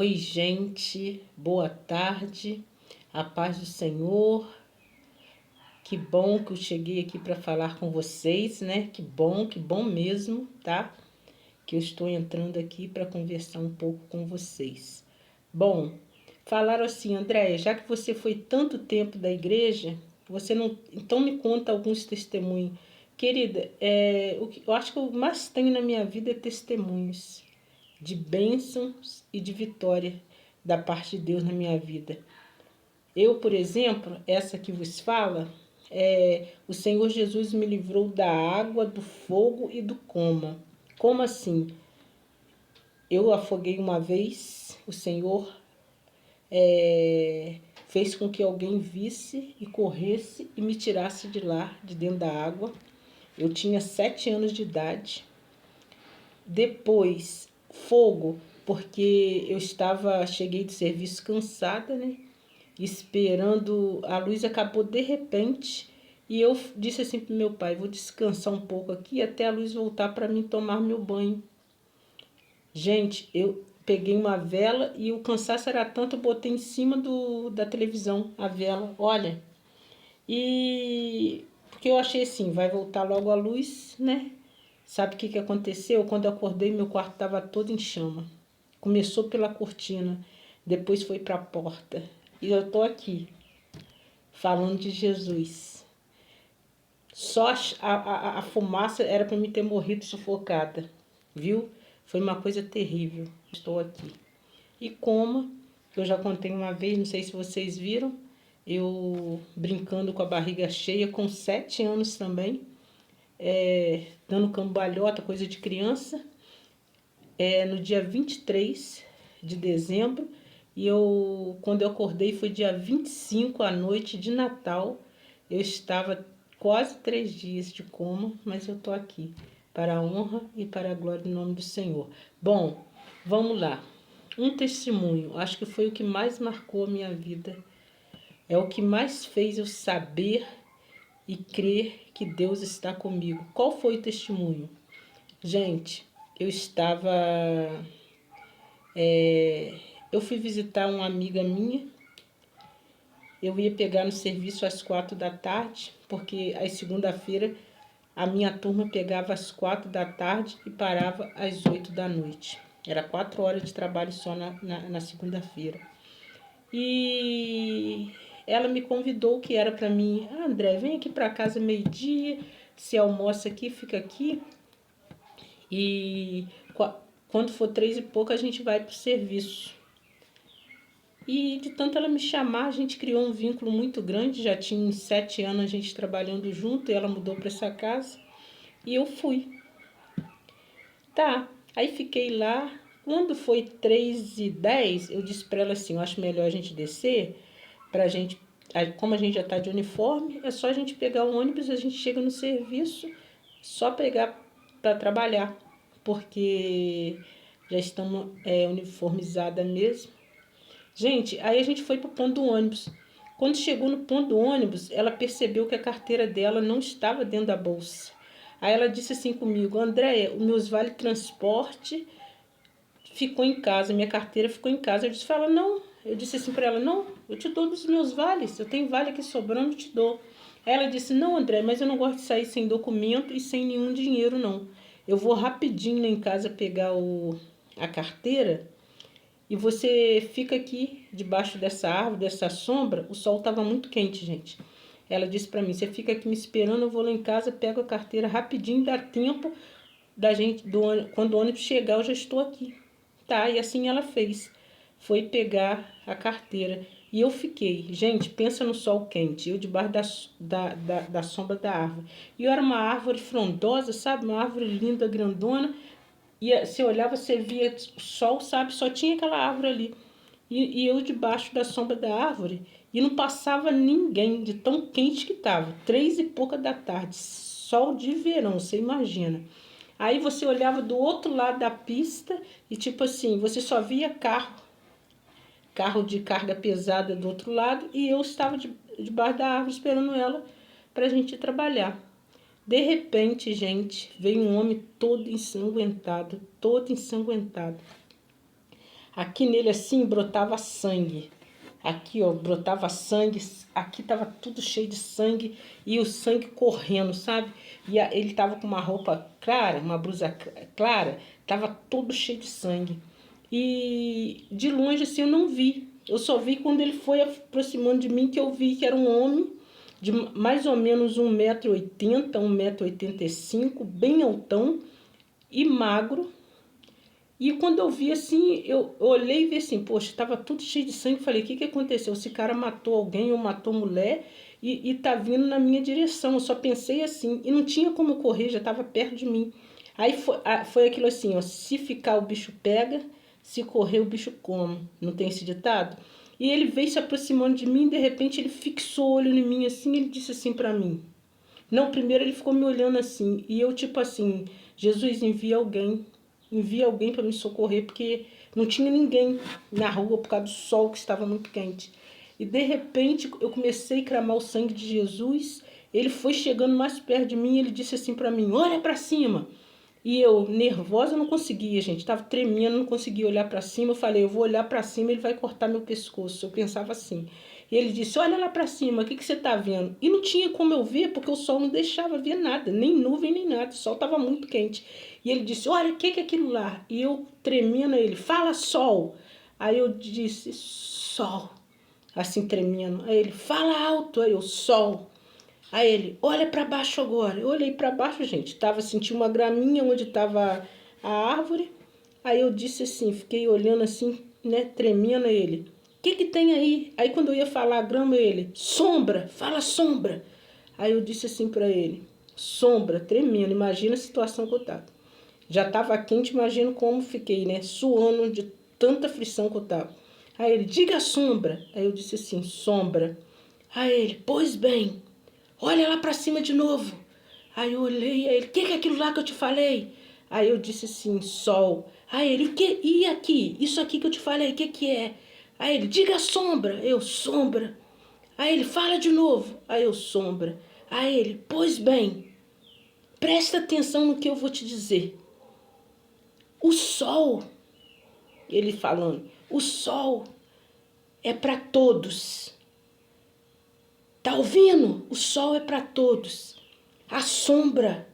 Oi, gente, boa tarde, a paz do Senhor. Que bom que eu cheguei aqui para falar com vocês, né? Que bom mesmo, tá? Que eu estou entrando aqui para conversar um pouco com vocês. Bom, falaram assim, Andréia, já que você foi tanto tempo da igreja, você não. Então me conta alguns testemunhos. Querida, eu acho que o mais tenho na minha vida é testemunhos de bênçãos e de vitória da parte de Deus na minha vida. Eu, por exemplo, essa que vos fala, o Senhor Jesus me livrou da água, do fogo e do coma. Como assim? Eu afoguei uma vez, o Senhor fez com que alguém visse e corresse e me tirasse de lá, de dentro da água. Eu tinha 7 anos de idade. Depois, fogo, porque cheguei do serviço cansada, né? Esperando, a luz acabou de repente e eu disse assim pro meu pai, vou descansar um pouco aqui até a luz voltar para mim tomar meu banho. Gente, eu peguei uma vela e o cansaço era tanto, eu botei em cima da televisão a vela, olha. E porque eu achei assim, vai voltar logo a luz, né? Sabe o que aconteceu? Quando eu acordei, meu quarto estava todo em chama. Começou pela cortina, depois foi para a porta. E eu tô aqui, falando de Jesus. Só a fumaça era para me ter morrido sufocada, viu? Foi uma coisa terrível. Estou aqui. E como eu já contei uma vez, não sei se vocês viram, eu brincando com a barriga cheia, com 7 anos também, dando cambalhota, coisa de criança, no dia 23 de dezembro, e quando eu acordei foi dia 25 à noite de Natal. Eu estava quase 3 dias de coma, mas eu tô aqui para a honra e para a glória do nome do Senhor. Bom, vamos lá. Um testemunho, acho que foi o que mais marcou a minha vida. É o que mais fez eu saber e crer que Deus está comigo. Qual foi o testemunho? Gente, eu estava eu fui visitar uma amiga minha. Eu ia pegar no serviço às 4 da tarde, porque às segunda-feira a minha turma pegava às 4 da tarde e parava às 8 da noite. Era 4 horas de trabalho só na segunda-feira. E ela me convidou, que era para mim, André, vem aqui para casa meio-dia, você almoça aqui, fica aqui. E quando for 3 e pouco a gente vai para o serviço. E de tanto ela me chamar, a gente criou um vínculo muito grande. Já tinha uns 7 anos a gente trabalhando junto e ela mudou para essa casa. E eu fui. Tá, aí fiquei lá. Quando foi 3h10, eu disse para ela assim, eu acho melhor a gente descer, pra gente, como a gente já tá de uniforme, é só a gente pegar o ônibus, a gente chega no serviço, só pegar para trabalhar, porque já estamos uniformizada mesmo. Gente, aí a gente foi pro ponto do ônibus. Quando chegou no ponto do ônibus, ela percebeu que a carteira dela não estava dentro da bolsa. Aí ela disse assim comigo, Andréia, os meus vale transporte ficou em casa, minha carteira ficou em casa. Eu disse, fala, não. Eu disse assim para ela, não, eu te dou dos meus vales, eu tenho vale aqui sobrando, eu te dou. Ela disse, não, André, mas eu não gosto de sair sem documento e sem nenhum dinheiro, não. Eu vou rapidinho lá em casa pegar a carteira e você fica aqui debaixo dessa árvore, dessa sombra. O sol estava muito quente, gente. Ela disse para mim, você fica aqui me esperando, eu vou lá em casa, pego a carteira rapidinho, dá tempo da gente, quando o ônibus chegar, eu já estou aqui. Tá, e assim ela fez. Foi pegar a carteira. E eu fiquei, gente, pensa no sol quente, eu debaixo da sombra da árvore. E eu era uma árvore frondosa, sabe? Uma árvore linda, grandona. E você olhava, você via o sol, sabe? Só tinha aquela árvore ali. E eu debaixo da sombra da árvore. E não passava ninguém, de tão quente que estava. 3 e pouca da tarde. Sol de verão, você imagina. Aí você olhava do outro lado da pista e tipo assim, você só via carro de carga pesada do outro lado e eu estava debaixo da árvore esperando ela pra gente ir trabalhar. De repente, gente, veio um homem todo ensanguentado, todo ensanguentado. aqui nele assim brotava sangue. Aqui, ó, brotava sangue, aqui tava tudo cheio de sangue e o sangue correndo, sabe? E ele tava com uma roupa clara, uma blusa clara, tava todo cheio de sangue. E de longe assim eu não vi. Eu só vi quando ele foi aproximando de mim que eu vi que era um homem de mais ou menos 1,80 m, 1,85 m, bem altão e magro. E quando eu vi assim, eu olhei e vi assim, poxa, tava tudo cheio de sangue. Falei, o que aconteceu? Esse cara matou alguém ou matou mulher e tá vindo na minha direção. Eu só pensei assim, e não tinha como eu correr, já tava perto de mim. Aí foi aquilo assim, ó, se ficar o bicho pega, se correr o bicho come. Não tem esse ditado? E ele veio se aproximando de mim, de repente ele fixou o olho em mim assim, ele disse assim pra mim. Não, primeiro ele ficou me olhando assim, e eu tipo assim, Jesus, envia alguém para me socorrer, porque não tinha ninguém na rua por causa do sol que estava muito quente. E de repente eu comecei a clamar o sangue de Jesus, ele foi chegando mais perto de mim, e ele disse assim para mim, olha para cima. E eu, nervosa, não conseguia, gente, estava tremendo, não conseguia olhar para cima. Eu falei, eu vou olhar para cima, ele vai cortar meu pescoço. Eu pensava assim. E ele disse, olha lá para cima, o que você está vendo? E não tinha como eu ver, porque o sol não deixava ver nada, nem nuvem, nem nada. O sol estava muito quente. E ele disse, olha, o que é aquilo lá? E eu, tremendo, ele, fala sol. Aí eu disse, sol. Assim, tremendo. Aí ele, fala alto. Aí eu, sol. Aí ele, olha para baixo agora. Eu olhei para baixo, gente. Senti uma graminha onde estava a árvore. Aí eu disse assim, fiquei olhando assim, né, tremendo. Ele, o que tem aí? Aí quando eu ia falar a grama, ele, sombra, fala sombra. Aí eu disse assim para ele, sombra, tremendo. Imagina a situação que eu tava. Já estava quente, imagino como fiquei, né, suando de tanta frição que eu tava. Aí ele, diga sombra. Aí eu disse assim, sombra. Aí ele, pois bem. Olha lá para cima de novo. Aí eu olhei, aí ele, o que é aquilo lá que eu te falei? Aí eu disse assim, sol. Aí ele, o que? E aqui? Isso aqui que eu te falei, o que é? Aí ele, diga sombra. Eu, sombra. Aí ele, fala de novo. Aí eu, sombra. Aí ele, pois bem, presta atenção no que eu vou te dizer. O sol, ele falando, o sol é para todos. Tá ouvindo? O sol é para todos. A sombra,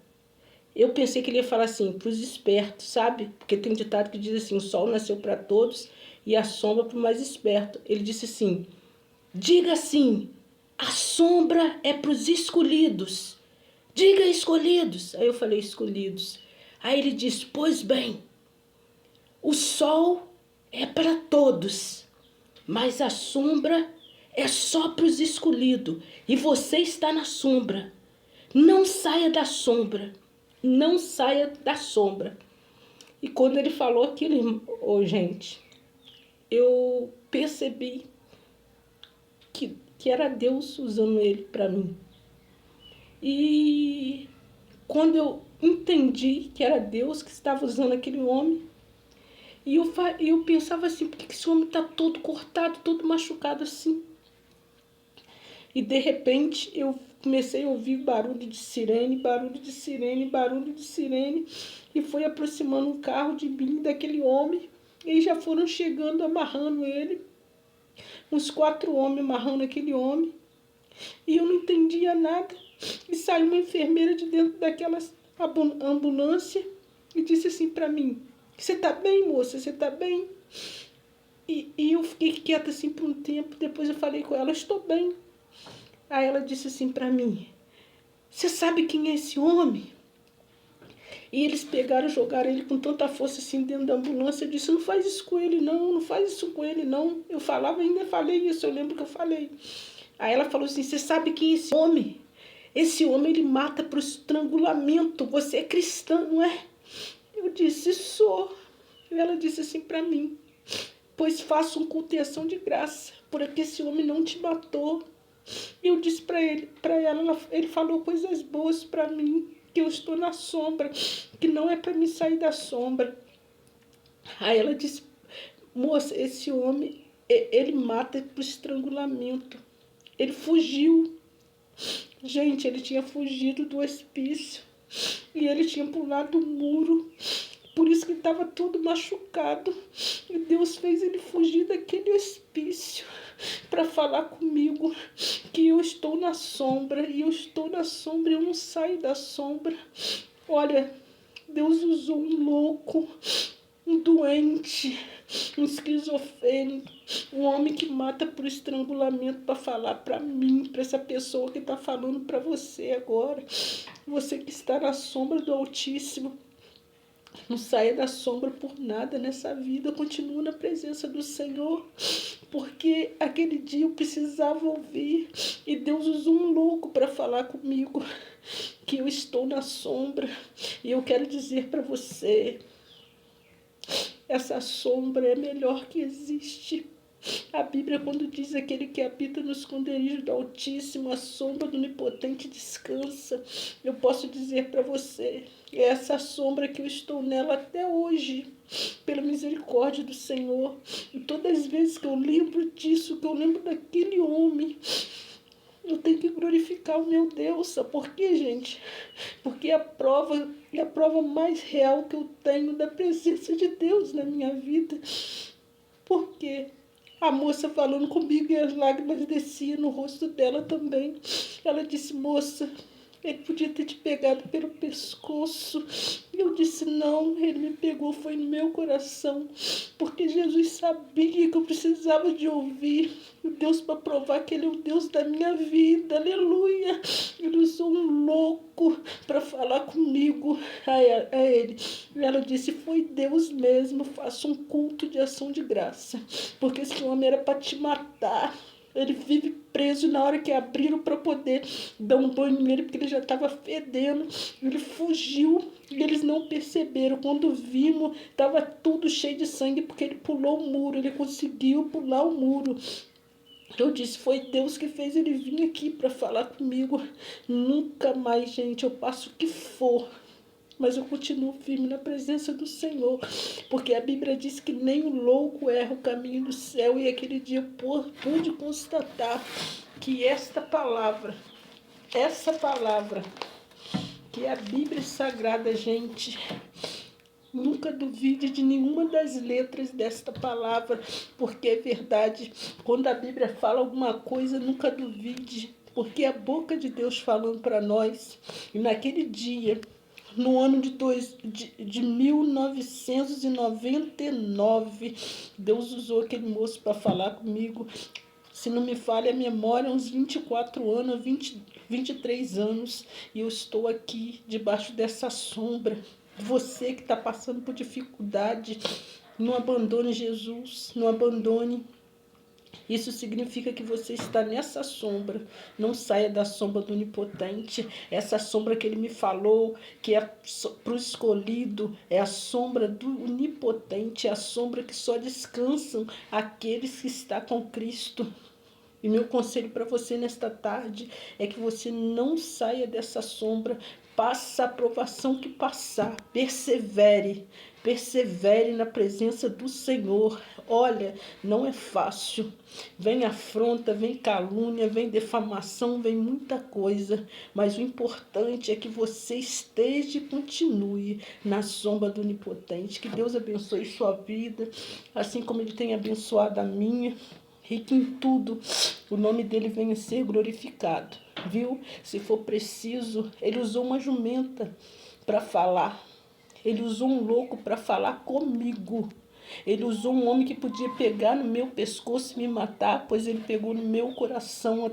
eu pensei que ele ia falar assim, para os espertos, sabe? Porque tem ditado que diz assim, o sol nasceu para todos e a sombra para o mais esperto. Ele disse assim, diga assim, a sombra é para os escolhidos. Diga escolhidos. Aí eu falei escolhidos. Aí ele disse, pois bem, o sol é para todos, mas a sombra é só para os escolhidos. E você está na sombra. Não saia da sombra. Não saia da sombra. E quando ele falou aquilo, gente, eu percebi que era Deus usando ele para mim. E quando eu entendi que era Deus que estava usando aquele homem, e eu pensava assim, por que esse homem está todo cortado, todo machucado assim? E de repente eu comecei a ouvir barulho de sirene, barulho de sirene, barulho de sirene. E foi aproximando um carro de mim, daquele homem. E já foram chegando, amarrando ele. Uns 4 homens amarrando aquele homem. E eu não entendia nada. E saiu uma enfermeira de dentro daquela ambulância e disse assim para mim, você tá bem, moça? Você tá bem? E eu fiquei quieta assim por um tempo. Depois eu falei com ela, estou bem. Aí ela disse assim para mim, você sabe quem é esse homem? E eles pegaram e jogaram ele com tanta força assim dentro da ambulância. Eu disse, não faz isso com ele não, não faz isso com ele não. Eu falava, ainda falei isso, eu lembro que eu falei. Aí ela falou assim, você sabe quem é esse homem? Esse homem ele mata por estrangulamento, você é cristã, não é? Eu disse, sou. E ela disse assim para mim, pois faça um culto em ação de graça, porque esse homem não te matou. E eu disse para ela, ele falou coisas boas para mim, que eu estou na sombra, que não é para me sair da sombra. Aí ela disse, moça, esse homem, ele mata por estrangulamento. Ele fugiu. Gente, ele tinha fugido do hospício. E ele tinha pulado o muro Por isso que estava tudo machucado. E Deus fez ele fugir daquele hospício para falar comigo que eu estou na sombra. E eu estou na sombra, eu não saio da sombra. Olha, Deus usou um louco, um doente, um esquizofrênico, um homem que mata por estrangulamento para falar para mim, para essa pessoa que está falando para você agora. Você que está na sombra do Altíssimo. Não saia da sombra por nada nessa vida. Continua na presença do Senhor. Porque aquele dia eu precisava ouvir. E Deus usou um louco para falar comigo. Que eu estou na sombra. E eu quero dizer para você. Essa sombra é a melhor que existe. A Bíblia, quando diz aquele que habita no esconderijo do Altíssimo, a sombra do Onipotente descansa. Eu posso dizer para você, é essa sombra que eu estou nela até hoje, pela misericórdia do Senhor. E todas as vezes que eu lembro disso, que eu lembro daquele homem, eu tenho que glorificar o meu Deus. Sabe por quê, gente? Porque é a prova mais real que eu tenho da presença de Deus na minha vida. Por quê? A moça falando comigo e as lágrimas desciam no rosto dela também. Ela disse, moça, ele podia ter te pegado pelo pescoço. E eu disse, não, ele me pegou, foi no meu coração. Porque Jesus sabia que eu precisava de ouvir o Deus para provar que ele é o Deus da minha vida. Aleluia. Ele usou um louco para falar comigo a ele. E ela disse, foi Deus mesmo, faça um culto de ação de graça. Porque esse homem era para te matar. Ele vive preso, na hora que abriram para poder dar um banho nele, porque ele já estava fedendo. Ele fugiu e eles não perceberam. Quando vimos, estava tudo cheio de sangue, porque ele pulou o muro. Ele conseguiu pular o muro. Eu disse, foi Deus que fez ele vir aqui para falar comigo. Nunca mais, gente, eu passo o que for, mas eu continuo firme na presença do Senhor, porque a Bíblia diz que nem o louco erra o caminho do céu, e aquele dia eu pude constatar que essa palavra, que é a Bíblia Sagrada, gente, nunca duvide de nenhuma das letras desta palavra, porque é verdade. Quando a Bíblia fala alguma coisa, nunca duvide, porque é a boca de Deus falando para nós. E naquele dia, no ano de 1999, Deus usou aquele moço para falar comigo. Se não me falha a memória, uns 24 anos, 23 anos, e eu estou aqui debaixo dessa sombra. Você que está passando por dificuldade, não abandone Jesus, não abandone. Isso significa que você está nessa sombra. Não saia da sombra do Onipotente. Essa sombra que ele me falou, que é para o escolhido, é a sombra do Onipotente, é a sombra que só descansam aqueles que estão com Cristo. E meu conselho para você nesta tarde é que você não saia dessa sombra. Passa a provação que passar. Persevere. Persevere na presença do Senhor. Olha, não é fácil. Vem afronta, vem calúnia, vem defamação, vem muita coisa. Mas o importante é que você esteja e continue na sombra do Onipotente. Que Deus abençoe sua vida, assim como Ele tem abençoado a minha. E que em tudo o nome dele venha a ser glorificado, viu? Se for preciso, ele usou uma jumenta para falar. Ele usou um louco para falar comigo. Ele usou um homem que podia pegar no meu pescoço e me matar, pois ele pegou no meu coração.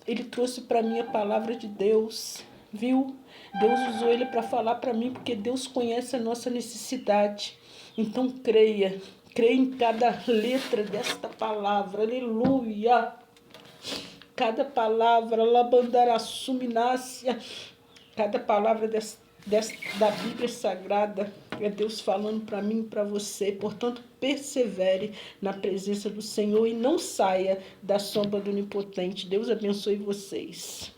Ele trouxe para mim a palavra de Deus, viu? Deus usou ele para falar para mim, porque Deus conhece a nossa necessidade. Então creia. Creia em cada letra desta palavra, aleluia. Cada palavra, labandarassuminácia, cada palavra da Bíblia Sagrada é Deus falando para mim e para você. Portanto, persevere na presença do Senhor e não saia da sombra do Onipotente. Deus abençoe vocês.